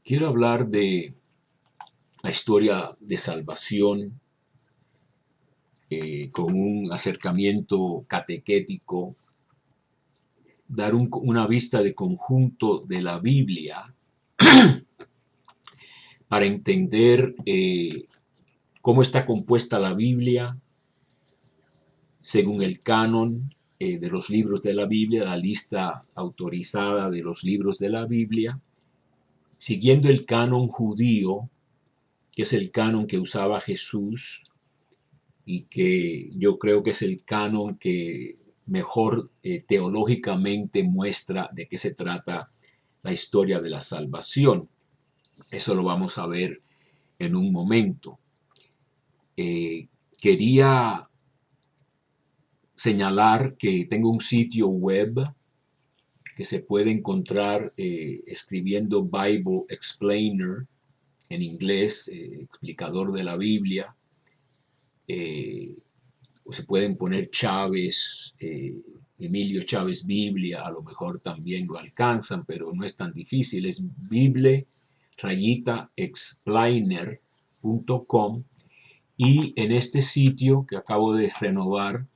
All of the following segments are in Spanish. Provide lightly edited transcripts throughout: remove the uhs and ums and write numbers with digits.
Quiero hablar de la historia de salvación con un acercamiento catequético, dar una vista de conjunto de la Biblia para entender cómo está compuesta la Biblia según el canon de los libros de la Biblia, la lista autorizada de los libros de la Biblia, siguiendo el canon judío, que es el canon que usaba Jesús y que yo creo que es el canon que mejor teológicamente muestra de qué se trata la historia de la salvación. Eso lo vamos a ver en un momento. Quería señalar que tengo un sitio web que se puede encontrar escribiendo Bible Explainer en inglés, explicador de la Biblia. O se pueden poner Chávez, Emilio Chávez Biblia, a lo mejor también lo alcanzan, pero no es tan difícil. Es bible-explainer.com, y en este sitio que acabo de renovar,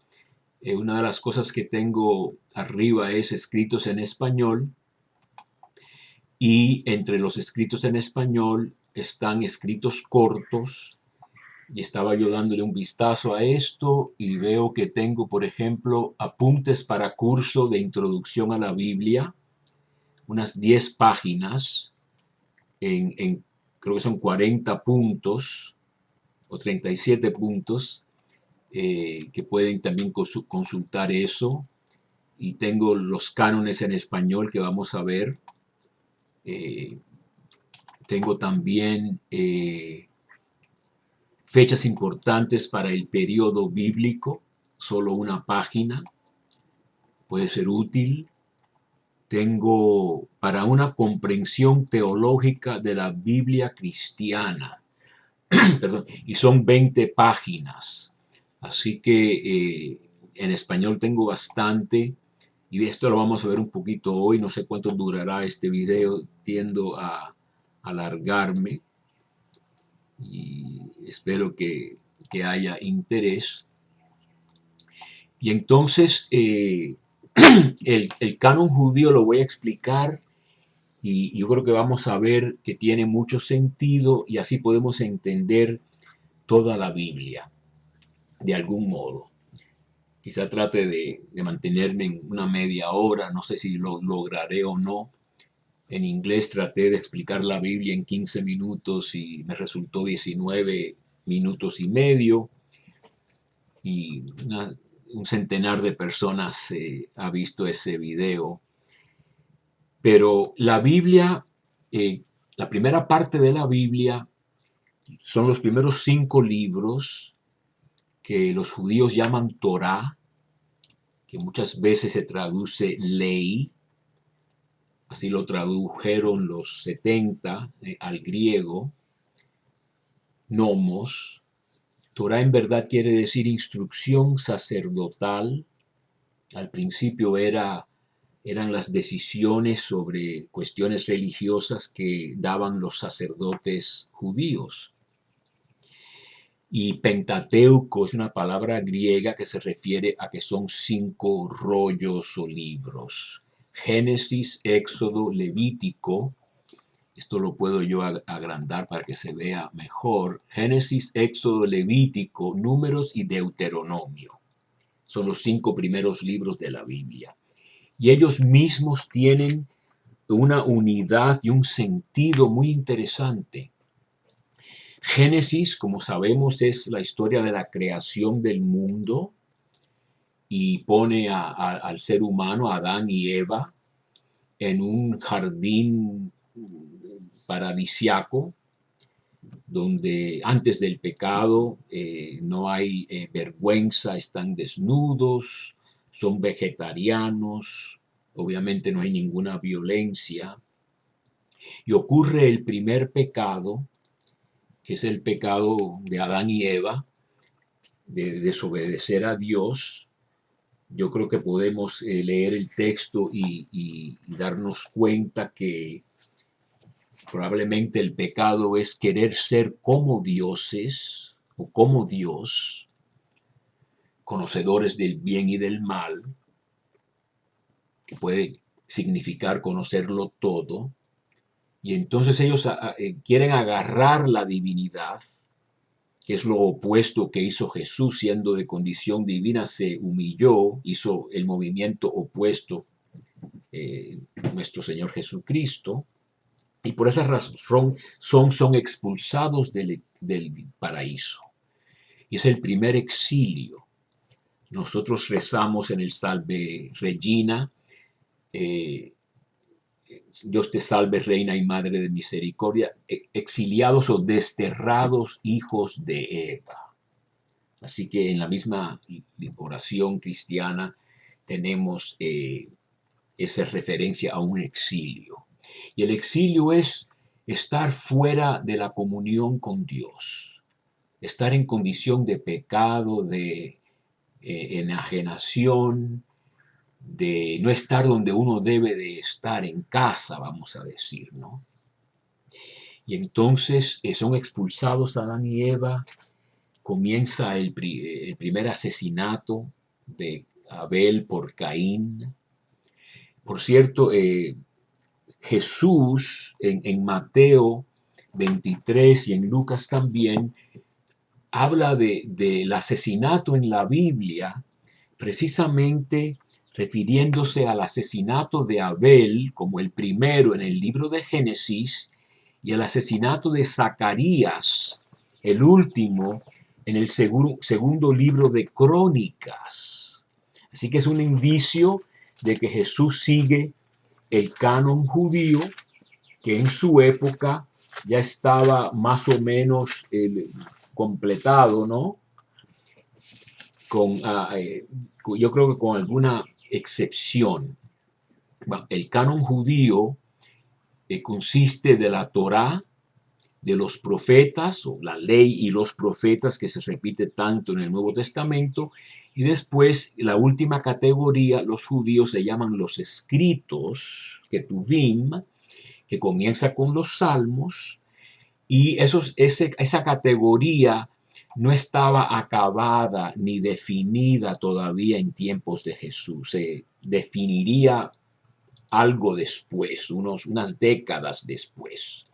una de las cosas que tengo arriba es escritos en español, y entre los escritos en español están escritos cortos. Y estaba yo dándole un vistazo a esto y veo que tengo, por ejemplo, apuntes para curso de introducción a la Biblia, unas 10 páginas, creo que son 40 puntos o 37 puntos, que pueden también consultar eso. Y tengo los cánones en español que vamos a ver. Tengo también fechas importantes para el periodo bíblico, solo una página, puede ser útil. Tengo para una comprensión teológica de la Biblia cristiana, perdón, y son 20 páginas. Así que en español tengo bastante, y esto lo vamos a ver un poquito hoy. No sé cuánto durará este video, tiendo a alargarme, y espero que haya interés. Y entonces el canon judío lo voy a explicar, y yo creo que vamos a ver que tiene mucho sentido, y así podemos entender toda la Biblia de algún modo. Quizá trate de mantenerme en una media hora, no sé si lo lograré o no. En inglés traté de explicar la Biblia en 15 minutos y me resultó 19 minutos y medio, y un centenar de personas ha visto ese video. Pero la Biblia, la primera parte de la Biblia, son los primeros 5 libros que los judíos llaman Torá, que muchas veces se traduce ley. Así lo tradujeron los 70 al griego. Nomos. Torá en verdad quiere decir instrucción sacerdotal. Al principio eran las decisiones sobre cuestiones religiosas que daban los sacerdotes judíos. Y Pentateuco es una palabra griega que se refiere a que son 5 rollos o libros. Génesis, Éxodo, Levítico. Esto lo puedo yo agrandar para que se vea mejor. Génesis, Éxodo, Levítico, Números y Deuteronomio. Son los 5 primeros libros de la Biblia. Y ellos mismos tienen una unidad y un sentido muy interesante. Génesis, como sabemos, es la historia de la creación del mundo, y pone al ser humano, a Adán y Eva, en un jardín paradisiaco, donde antes del pecado no hay vergüenza, están desnudos, son vegetarianos, obviamente no hay ninguna violencia. Y ocurre el primer pecado, que es el pecado de Adán y Eva, de desobedecer a Dios. Yo creo que podemos leer el texto y darnos cuenta que Probablemente el pecado es querer ser como dioses o como Dios, conocedores del bien y del mal, que puede significar conocerlo todo. Y entonces ellos quieren agarrar la divinidad, que es lo opuesto que hizo Jesús, siendo de condición divina, se humilló, hizo el movimiento opuesto nuestro Señor Jesucristo, y por esa razón son expulsados del paraíso. Y es el primer exilio. Nosotros rezamos en el Salve Regina, eh, Dios te salve, Reina y Madre de Misericordia, exiliados o desterrados hijos de Eva. Así que en la misma oración cristiana tenemos esa referencia a un exilio. Y el exilio es estar fuera de la comunión con Dios, estar en condición de pecado, de enajenación, de no estar donde uno debe de estar, en casa, vamos a decir, ¿no? Y entonces son expulsados Adán y Eva, comienza el primer asesinato de Abel por Caín. Por cierto, Jesús en Mateo 23 y en Lucas también habla del asesinato en la Biblia, precisamente refiriéndose al asesinato de Abel como el primero en el libro de Génesis y el asesinato de Zacarías, el último, en el segundo libro de Crónicas. Así que es un indicio de que Jesús sigue el canon judío, que en su época ya estaba más o menos completado, ¿no? Yo creo que con alguna excepción. Bueno, el canon judío consiste de la Torá, de los profetas, o la ley y los profetas, que se repite tanto en el Nuevo Testamento, y después la última categoría, los judíos le llaman los escritos, Ketuvim, que comienza con los salmos, y esa categoría no estaba acabada ni definida todavía en tiempos de Jesús. Se definiría algo después, unas décadas después.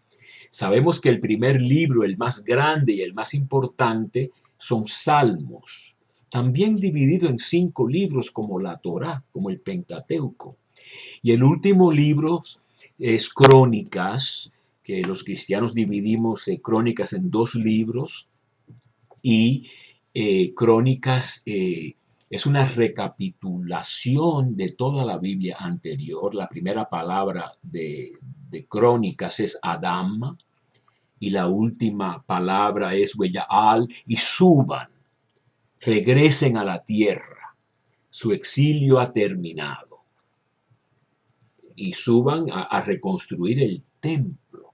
Sabemos que el primer libro, el más grande y el más importante, son Salmos, también dividido en 5 libros como la Torá, como el Pentateuco. Y el último libro es Crónicas, que los cristianos dividimos Crónicas en 2 libros, y Crónicas es una recapitulación de toda la Biblia anterior. La primera palabra de Crónicas es Adam, y la última palabra es Weya'al, y suban, regresen a la tierra, su exilio ha terminado, y suban a reconstruir el templo.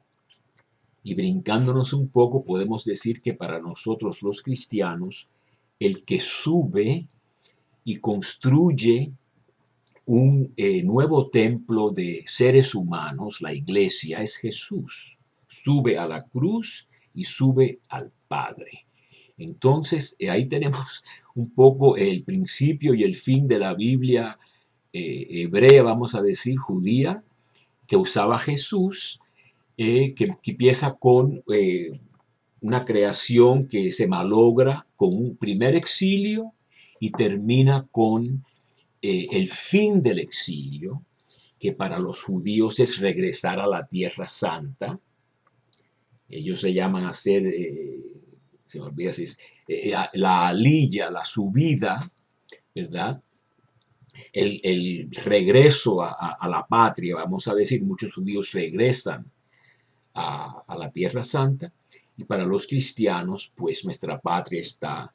Y brincándonos un poco, podemos decir que para nosotros los cristianos, el que sube y construye un nuevo templo de seres humanos, la iglesia, es Jesús. Sube a la cruz y sube al Padre. Entonces, ahí tenemos un poco el principio y el fin de la Biblia hebrea, vamos a decir, judía, que usaba Jesús, que empieza con una creación que se malogra con un primer exilio y termina con el fin del exilio, que para los judíos es regresar a la Tierra Santa. Ellos le llaman hacer, se me olvida si es, la aliyah, la subida, ¿verdad? El regreso a la patria, vamos a decir, muchos judíos regresan a la Tierra Santa, y para los cristianos, pues nuestra patria está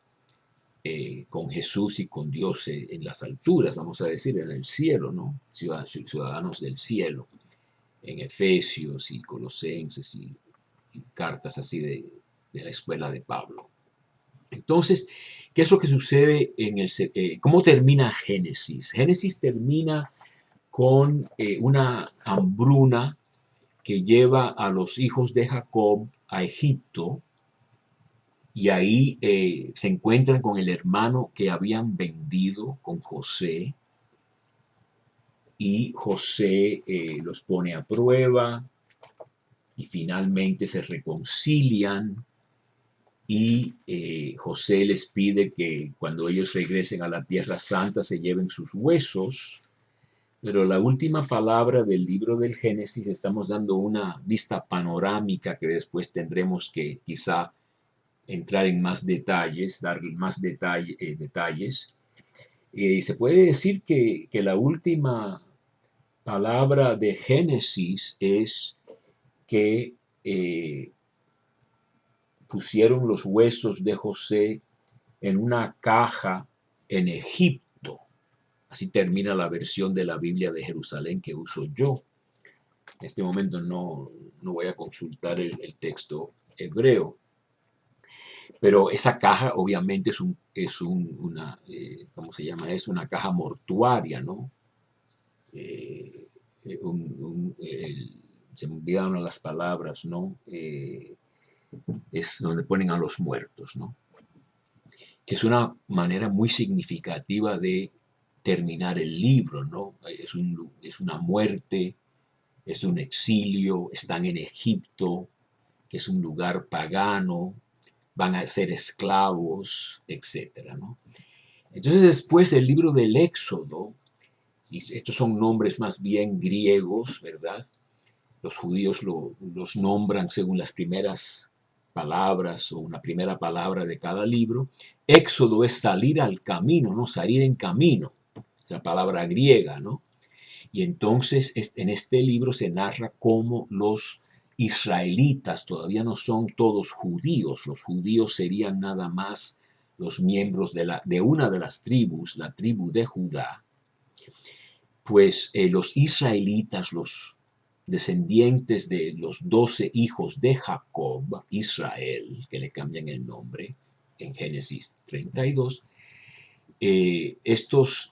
con Jesús y con Dios en las alturas, vamos a decir, en el cielo, ¿no? Ciudadanos del cielo, en Efesios y Colosenses y cartas así de la escuela de Pablo. Entonces, ¿qué es lo que sucede cómo termina Génesis? Génesis termina con una hambruna que lleva a los hijos de Jacob a Egipto, y ahí se encuentran con el hermano que habían vendido, con José, y José los pone a prueba y finalmente se reconcilian, y José les pide que cuando ellos regresen a la Tierra Santa se lleven sus huesos. Pero la última palabra del libro del Génesis, estamos dando una vista panorámica que después tendremos que quizá entrar en más detalles, dar más detalles. Se puede decir que la última palabra de Génesis es que pusieron los huesos de José en una caja en Egipto. Así termina la versión de la Biblia de Jerusalén que uso yo. En este momento no voy a consultar el texto hebreo. Pero esa caja obviamente una, ¿cómo se llama? Es una caja mortuaria, ¿no? Se me olvidaron las palabras, ¿no? Es donde ponen a los muertos, ¿no? Es una manera muy significativa de terminar el libro, ¿no? Es una muerte, es un exilio, están en Egipto, es un lugar pagano, van a ser esclavos, etcétera, ¿no? Entonces después el libro del Éxodo, y estos son nombres más bien griegos, ¿verdad? Los judíos los nombran según las primeras palabras o una primera palabra de cada libro. Éxodo es salir al camino, ¿no? Salir en camino, es la palabra griega, ¿no? Y entonces en este libro se narra cómo los israelitas todavía no son todos judíos. Los judíos serían nada más los miembros de una de las tribus, la tribu de Judá. Pues los israelitas, los descendientes de los 12 hijos de Jacob, Israel, que le cambian el nombre en Génesis 32, estos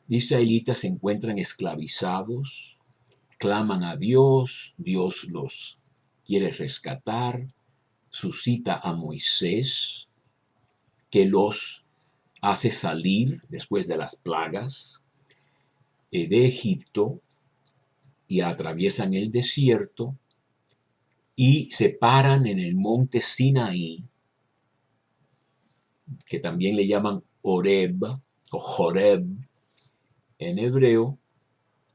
israelitas se encuentran esclavizados, claman a Dios, Dios los quiere rescatar, suscita a Moisés, que los hace salir después de las plagas de Egipto, y atraviesan el desierto y se paran en el monte Sinaí, que también le llaman Horeb o Joreb en hebreo,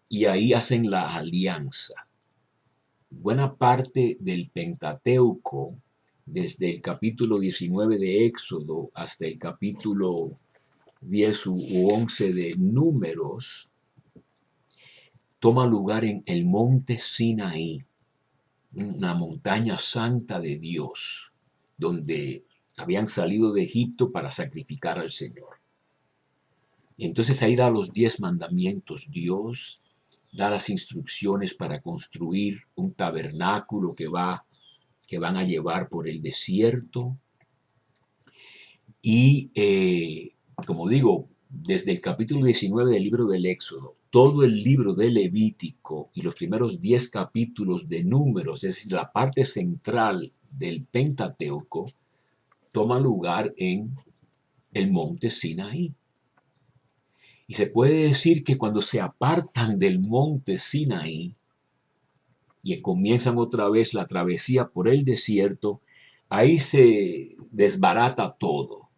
y ahí hacen la alianza. Buena parte del Pentateuco, desde el capítulo 19 de Éxodo hasta el capítulo 10 u 11 de Números, toma lugar en el monte Sinaí, una montaña santa de Dios, donde habían salido de Egipto para sacrificar al Señor. Entonces ahí da los 10 mandamientos. Dios da las instrucciones para construir un tabernáculo que van a llevar por el desierto. Y como digo, desde el capítulo 19 del libro del Éxodo, todo el libro de Levítico y los primeros 10 capítulos de Números, es decir, la parte central del Pentateuco, toma lugar en el monte Sinaí. Y se puede decir que cuando se apartan del monte Sinaí y comienzan otra vez la travesía por el desierto, ahí se desbarata todo.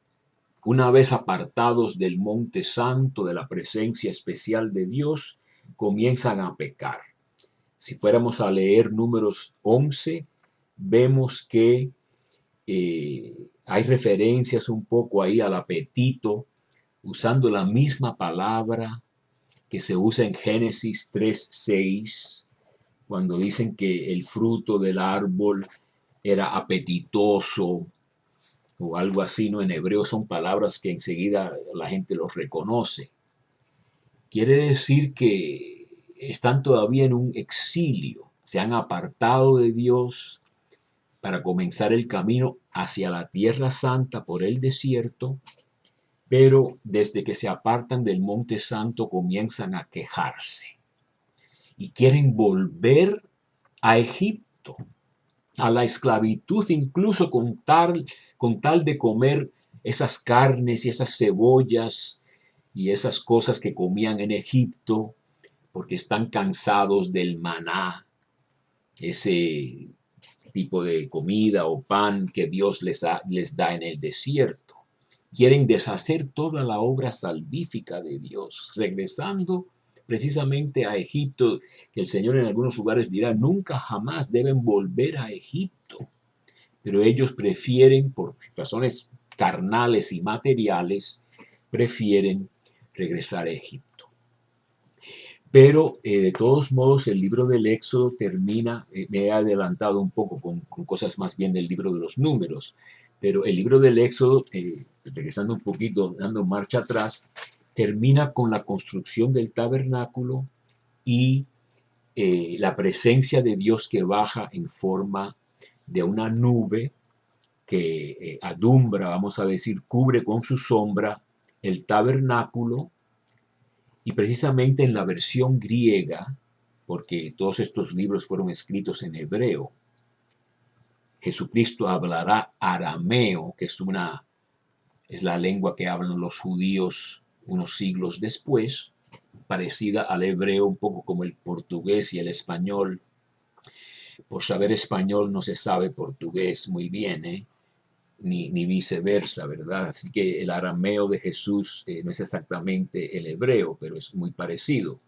Una vez apartados del monte santo, de la presencia especial de Dios, comienzan a pecar. Si fuéramos a leer Números 11, vemos que hay referencias un poco ahí al apetito, usando la misma palabra que se usa en Génesis 3:6, cuando dicen que el fruto del árbol era apetitoso o algo así, ¿no? En hebreo son palabras que enseguida la gente los reconoce. Quiere decir que están todavía en un exilio, se han apartado de Dios para comenzar el camino hacia la Tierra Santa por el desierto, pero desde que se apartan del Monte Santo comienzan a quejarse y quieren volver a Egipto, a la esclavitud, incluso con tal de comer esas carnes y esas cebollas y esas cosas que comían en Egipto, porque están cansados del maná, ese tipo de comida o pan que Dios les da en el desierto. Quieren deshacer toda la obra salvífica de Dios, regresando precisamente a Egipto, que el Señor en algunos lugares dirá, nunca jamás deben volver a Egipto. Pero ellos prefieren, por razones carnales y materiales, prefieren regresar a Egipto. Pero de todos modos el libro del Éxodo termina, me he adelantado un poco con cosas más bien del libro de los Números, pero el libro del Éxodo, regresando un poquito, dando marcha atrás, termina con la construcción del tabernáculo y la presencia de Dios que baja en forma de una nube que adumbra, vamos a decir, cubre con su sombra el tabernáculo. Y precisamente en la versión griega, porque todos estos libros fueron escritos en hebreo, Jesucristo hablará arameo, que es la lengua que hablan los judíos unos siglos después, parecida al hebreo, un poco como el portugués y el español. Por saber español no se sabe portugués muy bien, ni viceversa, ¿verdad? Así que el arameo de Jesús no es exactamente el hebreo, pero es muy parecido.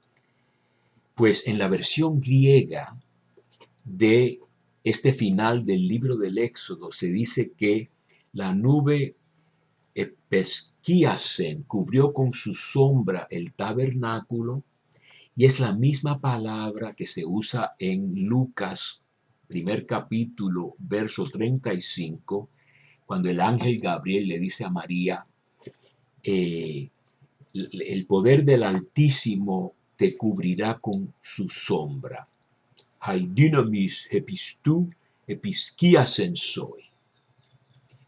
Pues en la versión griega de este final del libro del Éxodo se dice que la nube epesquiasen cubrió con su sombra el tabernáculo, y es la misma palabra que se usa en Lucas, primer capítulo, verso 35, cuando el ángel Gabriel le dice a María, el poder del Altísimo te cubrirá con su sombra. Haidinamis epistu episquiasen soy.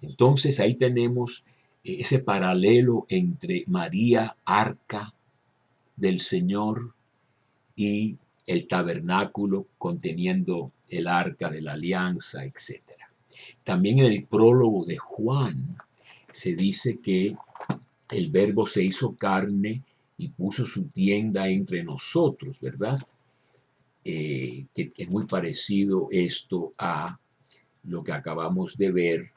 Entonces ahí tenemos ese paralelo entre María, arca del Señor, y el tabernáculo conteniendo el arca de la alianza, etc. También en el prólogo de Juan se dice que el Verbo se hizo carne y puso su tienda entre nosotros, ¿verdad? Que es muy parecido esto a lo que acabamos de ver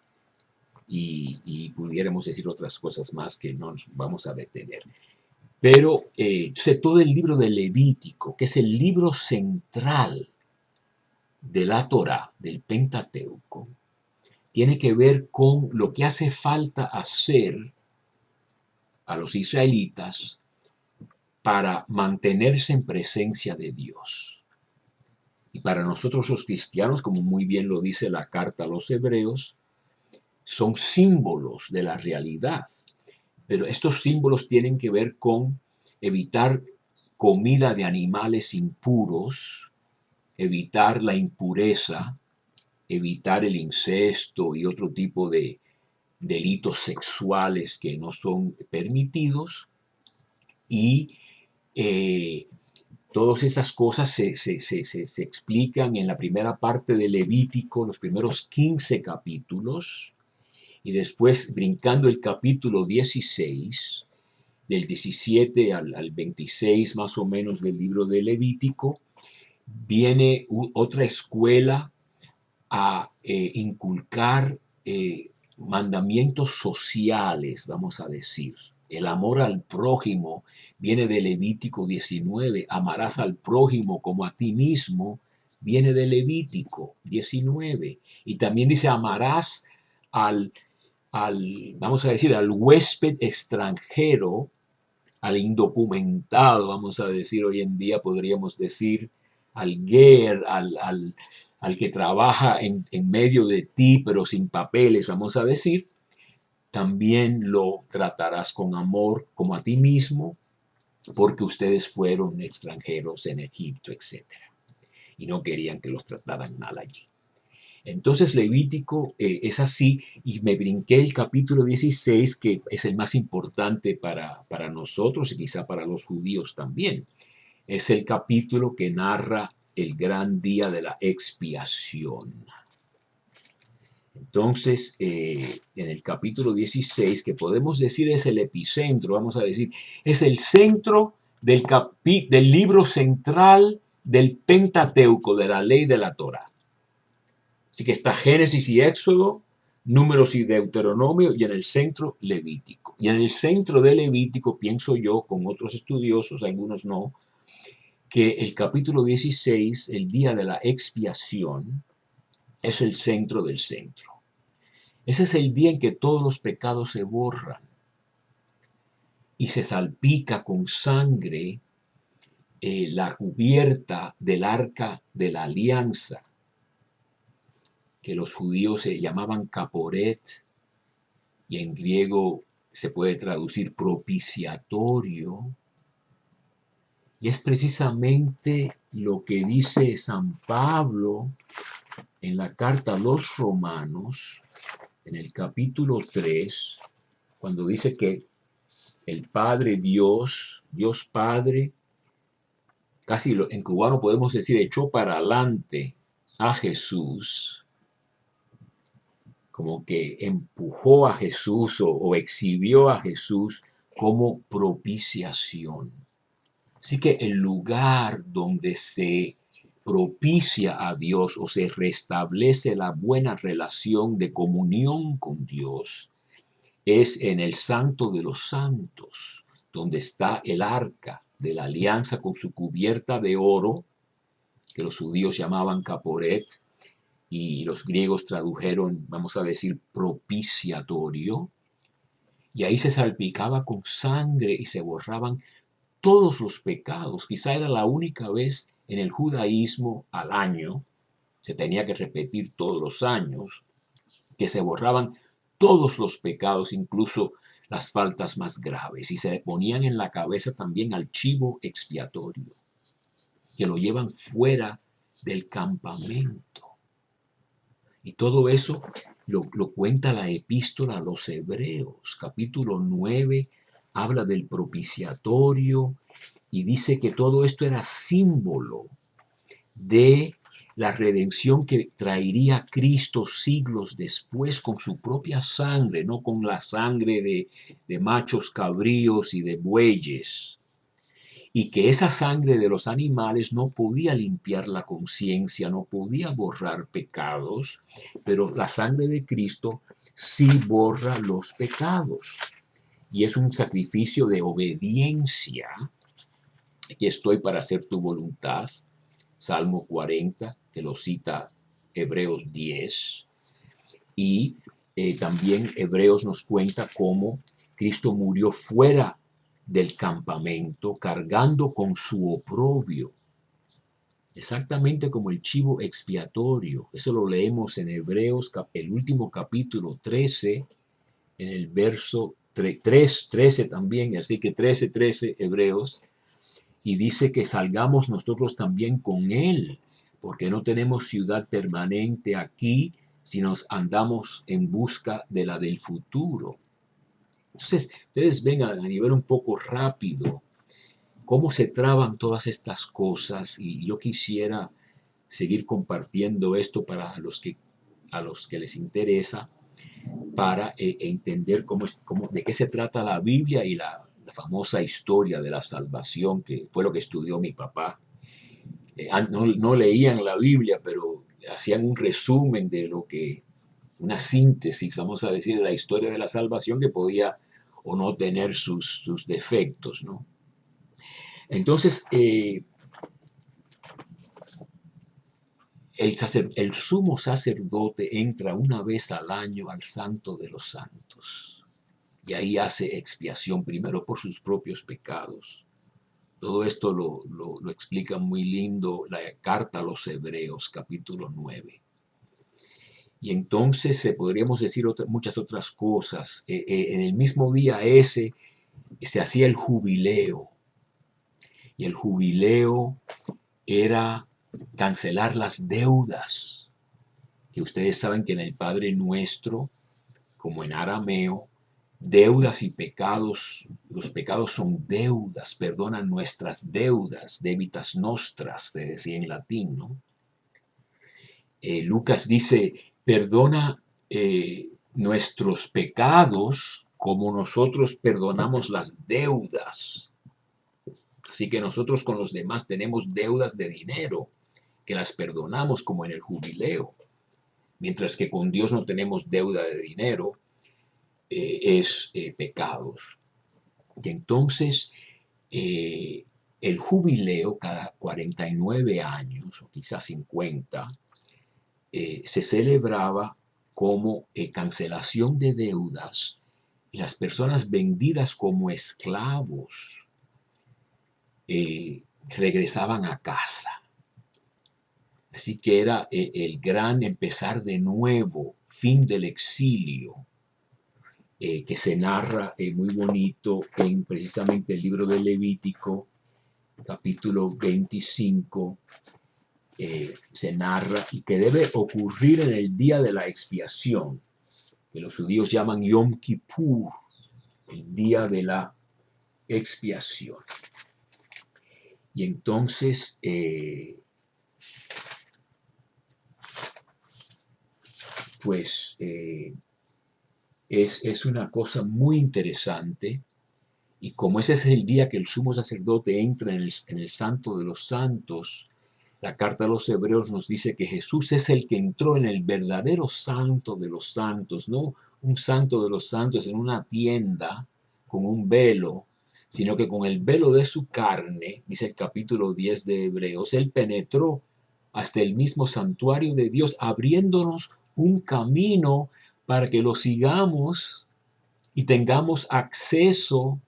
y pudiéramos decir otras cosas más que no nos vamos a detener. Pero todo el libro de Levítico, que es el libro central de la Torá, del Pentateuco, tiene que ver con lo que hace falta hacer a los israelitas para mantenerse en presencia de Dios. Y para nosotros los cristianos, como muy bien lo dice la carta a los hebreos, son símbolos de la realidad. Pero estos símbolos tienen que ver con evitar comida de animales impuros, evitar la impureza, evitar el incesto y otro tipo de delitos sexuales que no son permitidos, y todas esas cosas se explican en la primera parte de Levítico, los primeros 15 capítulos, y después brincando el capítulo 16, del 17 al 26 más o menos del libro de Levítico, viene otra escuela a inculcar mandamientos sociales, vamos a decir. El amor al prójimo viene de Levítico 19. Amarás al prójimo como a ti mismo, viene de Levítico 19. Y también dice, amarás vamos a decir, al huésped extranjero, al indocumentado, vamos a decir hoy en día, podríamos decir, al ger, al que trabaja en medio de ti, pero sin papeles, vamos a decir, también lo tratarás con amor como a ti mismo, porque ustedes fueron extranjeros en Egipto, etc. Y no querían que los trataran mal allí. Entonces Levítico es así, y me brinqué el capítulo 16, que es el más importante para nosotros y quizá para los judíos también. Es el capítulo que narra el gran día de la expiación. Entonces, en el capítulo 16, que podemos decir es el epicentro, vamos a decir, es el centro del libro central del Pentateuco, de la ley de la Torá. Así que está Génesis y Éxodo, Números y Deuteronomio, y en el centro Levítico. Y en el centro de Levítico, pienso yo, con otros estudiosos, algunos no, que el capítulo 16, el día de la expiación, es el centro del centro. Ese es el día en que todos los pecados se borran y se salpica con sangre la cubierta del arca de la alianza, que los judíos se llamaban caporet, y en griego se puede traducir propiciatorio. Y es precisamente lo que dice San Pablo en la carta a los Romanos, en el capítulo 3, cuando dice que el Padre Dios, Dios Padre, casi en cubano podemos decir, echó para adelante a Jesús, como que empujó a Jesús o exhibió a Jesús como propiciación. Así que el lugar donde se propicia a Dios o se restablece la buena relación de comunión con Dios es en el Santo de los Santos, donde está el arca de la alianza con su cubierta de oro, que los judíos llamaban caporet, y los griegos tradujeron, vamos a decir, propiciatorio, y ahí se salpicaba con sangre y se borraban todos los pecados. Quizá era la única vez en el judaísmo al año, se tenía que repetir todos los años, que se borraban todos los pecados, incluso las faltas más graves, y se ponían en la cabeza también al chivo expiatorio, que lo llevan fuera del campamento. Y todo eso lo cuenta la epístola a los Hebreos, capítulo 9, habla del propiciatorio y dice que todo esto era símbolo de la redención que traería Cristo siglos después con su propia sangre, no con la sangre de machos cabríos y de bueyes. Y que esa sangre de los animales no podía limpiar la conciencia, no podía borrar pecados, pero la sangre de Cristo sí borra los pecados. Y es un sacrificio de obediencia. Aquí estoy para hacer tu voluntad. Salmo 40, que lo cita Hebreos 10. Y también Hebreos nos cuenta cómo Cristo murió fuera del campamento, cargando con su oprobio, exactamente como el chivo expiatorio. Eso lo leemos en Hebreos, el último capítulo 13, en el verso 13 también, así que 13 Hebreos, y dice que salgamos nosotros también con él, porque no tenemos ciudad permanente aquí, sino andamos en busca de la del futuro. Entonces, ustedes ven a nivel un poco rápido cómo se traban todas estas cosas, y yo quisiera seguir compartiendo esto para a los que les interesa, para entender de qué se trata la Biblia y la famosa historia de la salvación, que fue lo que estudió mi papá. No leían la Biblia, pero hacían un resumen de una síntesis, vamos a decir, de la historia de la salvación, que podía o no tener sus defectos, ¿no? Entonces, el sumo sacerdote entra una vez al año al Santo de los Santos y ahí hace expiación primero por sus propios pecados. Todo esto lo explica muy lindo la carta a los Hebreos, capítulo 9. Y entonces podríamos decir muchas otras cosas. En el mismo día ese se hacía el jubileo. Y el jubileo era cancelar las deudas. Que ustedes saben que en el Padre Nuestro, como en arameo, Deudas y pecados, los pecados son deudas, perdonan nuestras deudas, debitas nostras, se decía en latín, ¿no? Lucas dice, perdona nuestros pecados como nosotros perdonamos las deudas. Así que nosotros con los demás tenemos deudas de dinero, que las perdonamos como en el jubileo, mientras que con Dios no tenemos deuda de dinero, es pecados. Y entonces, el jubileo cada 49 años, o quizás 50, se celebraba como cancelación de deudas y las personas vendidas como esclavos regresaban a casa. Así que era el gran empezar de nuevo, fin del exilio, que se narra muy bonito en precisamente el libro de Levítico, capítulo 25, se narra y que debe ocurrir en el día de la expiación, que los judíos llaman Yom Kippur, el día de la expiación. Y entonces, pues es una cosa muy interesante. Y como ese es el día que el sumo sacerdote entra en el Santo de los Santos, la carta a los Hebreos nos dice que Jesús es el que entró en el verdadero Santo de los Santos, no un Santo de los Santos en una tienda con un velo, sino que con el velo de su carne, dice el capítulo 10 de Hebreos, él penetró hasta el mismo santuario de Dios, abriéndonos un camino para que lo sigamos y tengamos acceso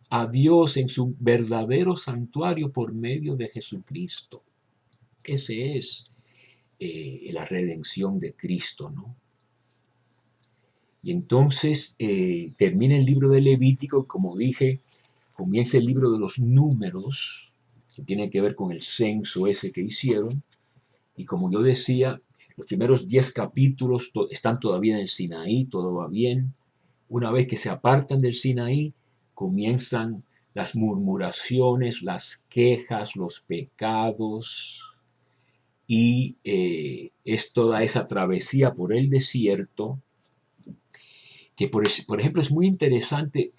a Dios en su verdadero santuario por medio de Jesucristo. Ese es la redención de Cristo, ¿no? Y entonces termina el libro de Levítico, como dije, comienza el libro de los números, que tiene que ver con el censo ese que hicieron. Y como yo decía, los primeros 10 capítulos están todavía en el Sinaí, todo va bien. Una vez que se apartan del Sinaí, comienzan las murmuraciones, las quejas, los pecados, y es toda esa travesía por el desierto, que por ejemplo es muy interesante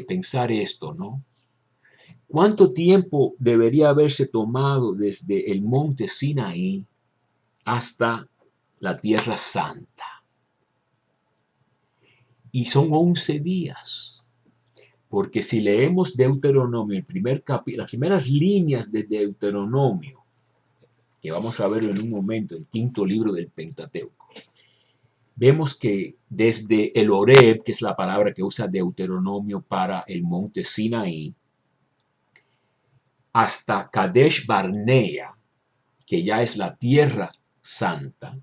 pensar esto, ¿no? ¿Cuánto tiempo debería haberse tomado desde el monte Sinaí hasta la Tierra Santa? Y son 11 días. Porque si leemos Deuteronomio, las primeras líneas de Deuteronomio, que vamos a verlo en un momento, el quinto libro del Pentateuco, vemos que desde el Horeb, que es la palabra que usa Deuteronomio para el monte Sinaí, hasta Kadesh Barnea, que ya es la tierra santa,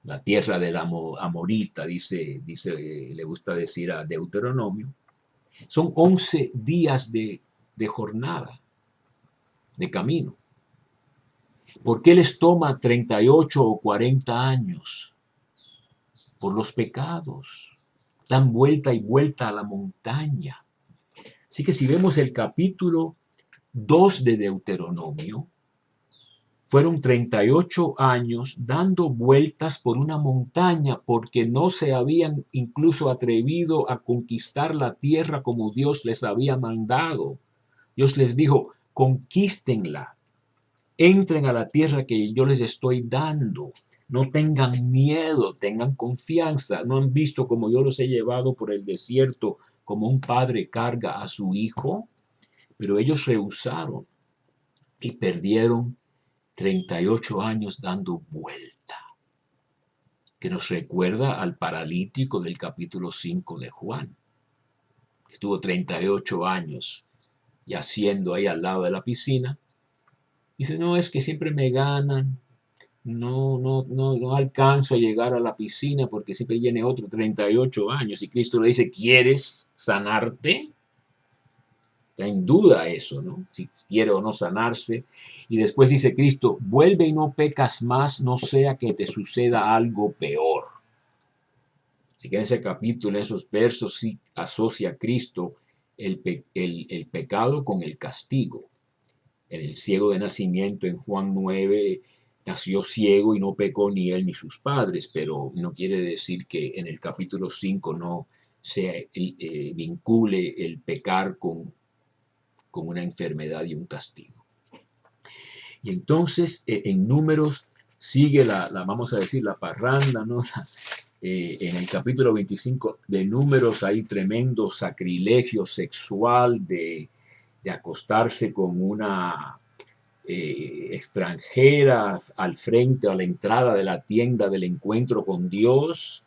la tierra del Amorita, le gusta decir a Deuteronomio, son 11 días de jornada, de camino. ¿Por qué les toma 38 o 40 años? Por los pecados. Dan vuelta y vuelta a la montaña. Así que si vemos el capítulo 2 de Deuteronomio, fueron 38 años dando vueltas por una montaña porque no se habían incluso atrevido a conquistar la tierra como Dios les había mandado. Dios les dijo, conquístenla, entren a la tierra que yo les estoy dando. No tengan miedo, tengan confianza. No han visto como yo los he llevado por el desierto, como un padre carga a su hijo. Pero ellos rehusaron y perdieron 38 años dando vuelta, que nos recuerda al paralítico del capítulo 5 de Juan, que estuvo 38 años yaciendo ahí al lado de la piscina. Dice, no, es que siempre me ganan, no alcanzo a llegar a la piscina porque siempre viene otro 38 años. Y Cristo le dice, ¿quieres sanarte? Está en duda eso, ¿no? Si quiere o no sanarse. Y después dice Cristo, vuelve y no pecas más, no sea que te suceda algo peor. Así que en ese capítulo, en esos versos, sí asocia a Cristo el pecado con el castigo. En el ciego de nacimiento, en Juan 9, nació ciego y no pecó ni él ni sus padres, pero no quiere decir que en el capítulo 5 no se vincule el pecar con una enfermedad y un castigo. Y entonces en Números sigue vamos a decir, la parranda, ¿no? En el capítulo 25 de Números hay tremendo sacrilegio sexual de acostarse con una extranjera al frente, a la entrada de la tienda del encuentro con Dios,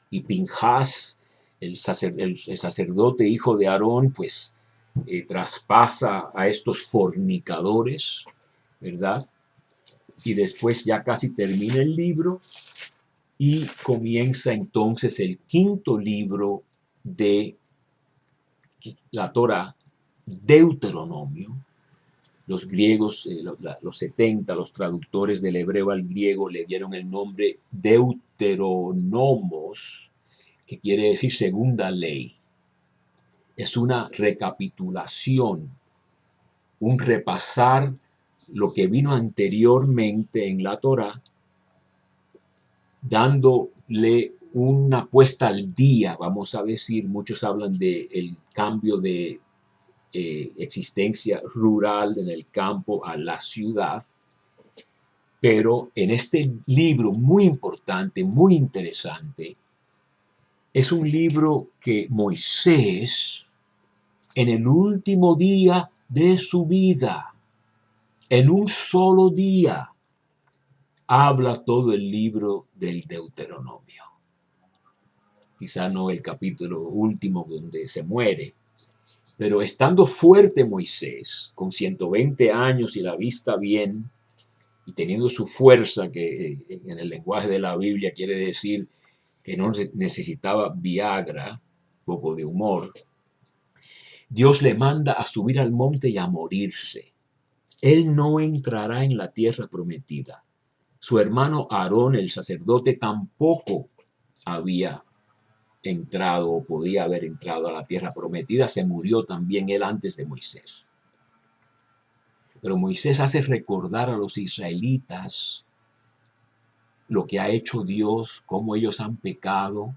y Pinhas, el sacerdote hijo de Aarón, pues traspasa a estos fornicadores, ¿verdad? Y después ya casi termina el libro y comienza entonces el quinto libro de la Torá, Deuteronomio. Los griegos, los 70, los traductores del hebreo al griego le dieron el nombre Deuteronomos, que quiere decir segunda ley. Es una recapitulación, un repasar lo que vino anteriormente en la Torá, dándole una puesta al día, vamos a decir. Muchos hablan del cambio de existencia rural en el campo a la ciudad, pero en este libro muy importante, muy interesante, es un libro que Moisés, en el último día de su vida, en un solo día, habla todo el libro del Deuteronomio. Quizá no el capítulo último donde se muere, pero estando fuerte Moisés, con 120 años y la vista bien, y teniendo su fuerza, que en el lenguaje de la Biblia quiere decir que no necesitaba Viagra, poco de humor, Dios le manda a subir al monte y a morirse. Él no entrará en la tierra prometida. Su hermano Aarón, el sacerdote, tampoco había entrado o podía haber entrado a la tierra prometida. Se murió también él antes de Moisés. Pero Moisés hace recordar a los israelitas lo que ha hecho Dios, cómo ellos han pecado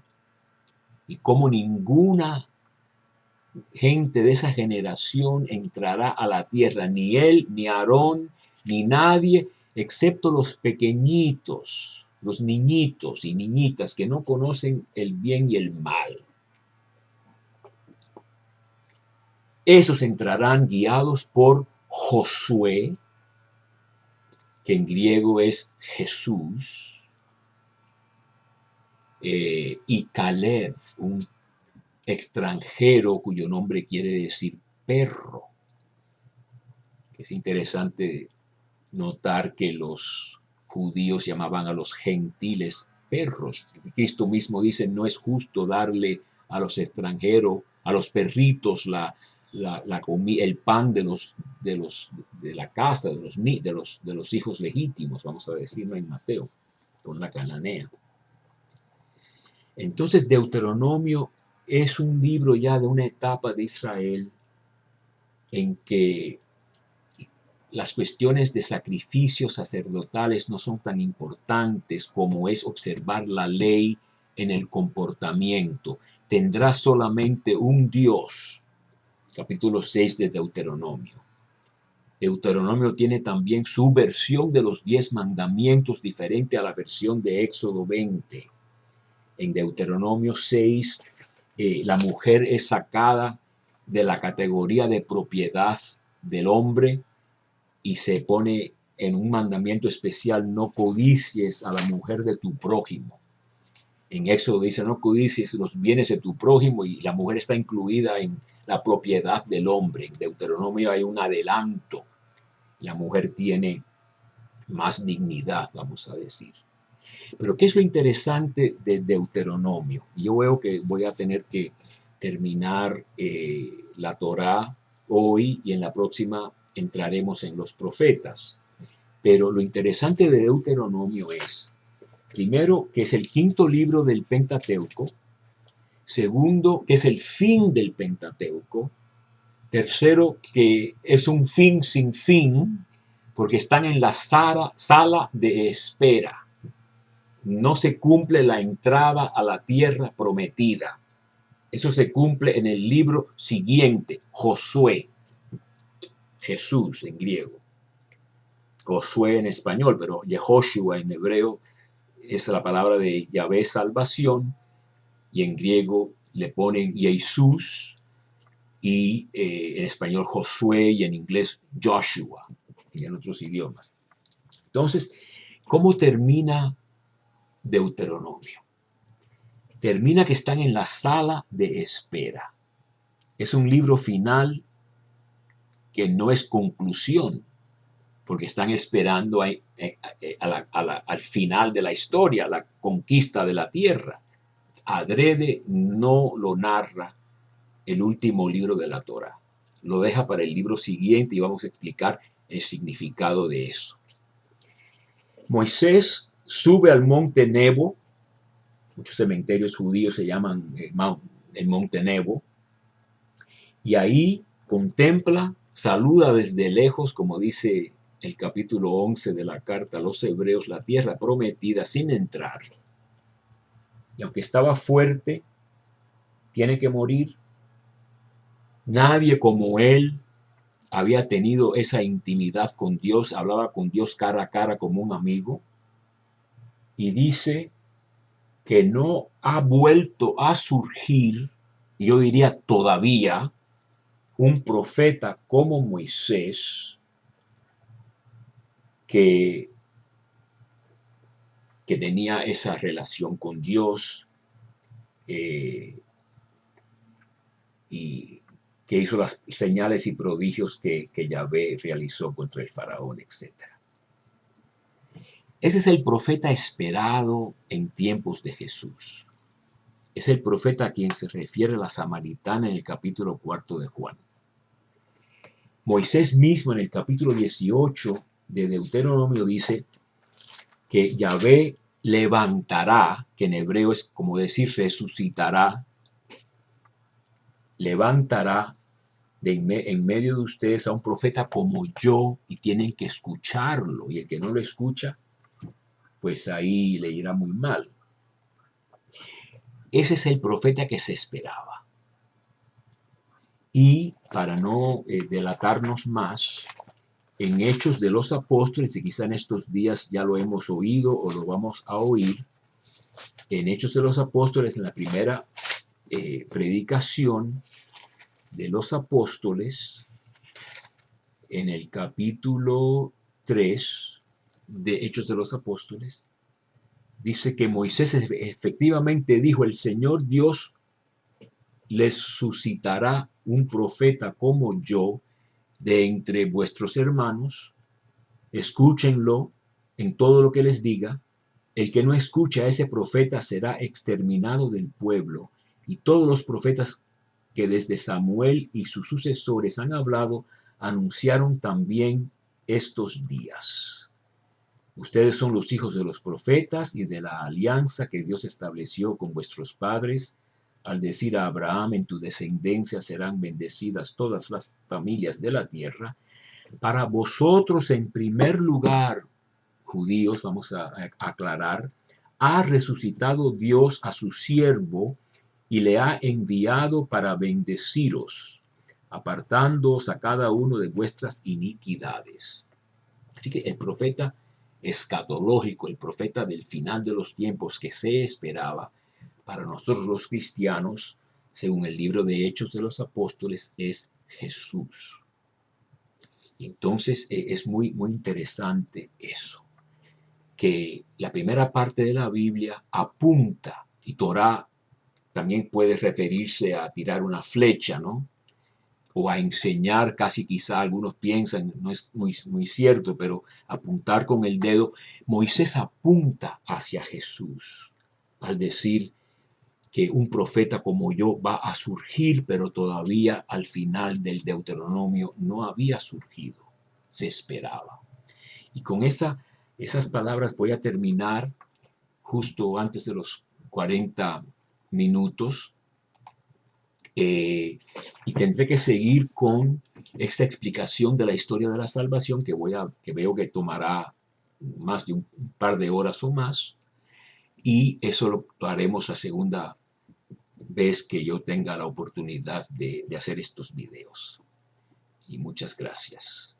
y cómo ninguna gente de esa generación entrará a la tierra, ni él, ni Aarón, ni nadie, excepto los pequeñitos, los niñitos y niñitas que no conocen el bien y el mal. Esos entrarán guiados por Josué, que en griego es Jesús, y Caleb, un extranjero cuyo nombre quiere decir perro. Es interesante notar que los judíos llamaban a los gentiles perros. Cristo mismo dice, no es justo darle a los extranjeros, a los perritos, el pan de la casa, de los hijos legítimos, vamos a decirlo en Mateo, con la cananea. Entonces Deuteronomio es un libro ya de una etapa de Israel en que las cuestiones de sacrificios sacerdotales no son tan importantes como es observar la ley en el comportamiento. Tendrás solamente un Dios. Capítulo 6 de Deuteronomio. Deuteronomio tiene también su versión de los 10 mandamientos diferente a la versión de Éxodo 20. En Deuteronomio 6, la mujer es sacada de la categoría de propiedad del hombre y se pone en un mandamiento especial: no codicies a la mujer de tu prójimo. En Éxodo dice, no codicies los bienes de tu prójimo, y la mujer está incluida en la propiedad del hombre. En Deuteronomio hay un adelanto. La mujer tiene más dignidad, vamos a decir. Pero ¿qué es lo interesante de Deuteronomio? Yo veo que voy a tener que terminar la Torá hoy, y en la próxima entraremos en los profetas. Pero lo interesante de Deuteronomio es, primero, que es el quinto libro del Pentateuco, Segundo, que es el fin del Pentateuco. Tercero, que es un fin sin fin, porque están en la sala de espera. No se cumple la entrada a la tierra prometida. Eso se cumple en el libro siguiente, Josué. Jesús en griego. Josué en español, pero Yehoshua en hebreo es la palabra de Yahvé salvación, y en griego le ponen Jesús, y en español Josué, y en inglés Joshua, y en otros idiomas. Entonces, ¿cómo termina Deuteronomio? Termina que están en la sala de espera. Es un libro final que no es conclusión, porque están esperando al final de la historia, la conquista de la tierra. Adrede no lo narra el último libro de la Torá. Lo deja para el libro siguiente y vamos a explicar el significado de eso. Moisés sube al monte Nebo. Muchos cementerios judíos se llaman el monte Nebo. Y ahí contempla, saluda desde lejos, como dice el capítulo 11 de la carta a los hebreos, la tierra prometida sin entrar. Y aunque estaba fuerte, tiene que morir. Nadie como él había tenido esa intimidad con Dios, hablaba con Dios cara a cara como un amigo. Y dice que no ha vuelto a surgir, y yo diría todavía, un profeta como Moisés que tenía esa relación con Dios y que hizo las señales y prodigios que Yahvé realizó contra el faraón, etc. Ese es el profeta esperado en tiempos de Jesús. Es el profeta a quien se refiere la samaritana en el capítulo 4 de Juan. Moisés mismo en el capítulo 18 de Deuteronomio dice que Yahvé levantará, que en hebreo es como decir resucitará, levantará en medio de ustedes a un profeta como yo y tienen que escucharlo. Y el que no lo escucha, pues ahí le irá muy mal. Ese es el profeta que se esperaba. Y para no delatarnos más, en Hechos de los Apóstoles, y quizá en estos días ya lo hemos oído o lo vamos a oír, en Hechos de los Apóstoles, en la primera predicación de los apóstoles, en el capítulo 3 de Hechos de los Apóstoles, dice que Moisés efectivamente dijo: el Señor Dios les suscitará un profeta como yo de entre vuestros hermanos, escúchenlo en todo lo que les diga. El que no escucha a ese profeta será exterminado del pueblo. Y todos los profetas que desde Samuel y sus sucesores han hablado, anunciaron también estos días. Ustedes son los hijos de los profetas y de la alianza que Dios estableció con vuestros padres, al decir a Abraham: en tu descendencia serán bendecidas todas las familias de la tierra. Para vosotros, en primer lugar, judíos, vamos a aclarar, ha resucitado Dios a su siervo y le ha enviado para bendeciros, apartándoos a cada uno de vuestras iniquidades. Así que el profeta escatológico, el profeta del final de los tiempos que se esperaba para nosotros los cristianos, según el libro de Hechos de los Apóstoles, es Jesús. Entonces es muy, muy interesante eso, que la primera parte de la Biblia apunta, y Torá también puede referirse a tirar una flecha, ¿no? O a enseñar, casi quizá algunos piensan, no es muy cierto, pero apuntar con el dedo. Moisés apunta hacia Jesús al decir que un profeta como yo va a surgir, pero todavía al final del Deuteronomio no había surgido, se esperaba. Y con esas palabras voy a terminar justo antes de los 40 minutos Y tendré que seguir con esta explicación de la historia de la salvación que veo que tomará más de un par de horas o más. Y eso lo haremos la segunda vez que yo tenga la oportunidad de hacer estos videos. Y muchas gracias.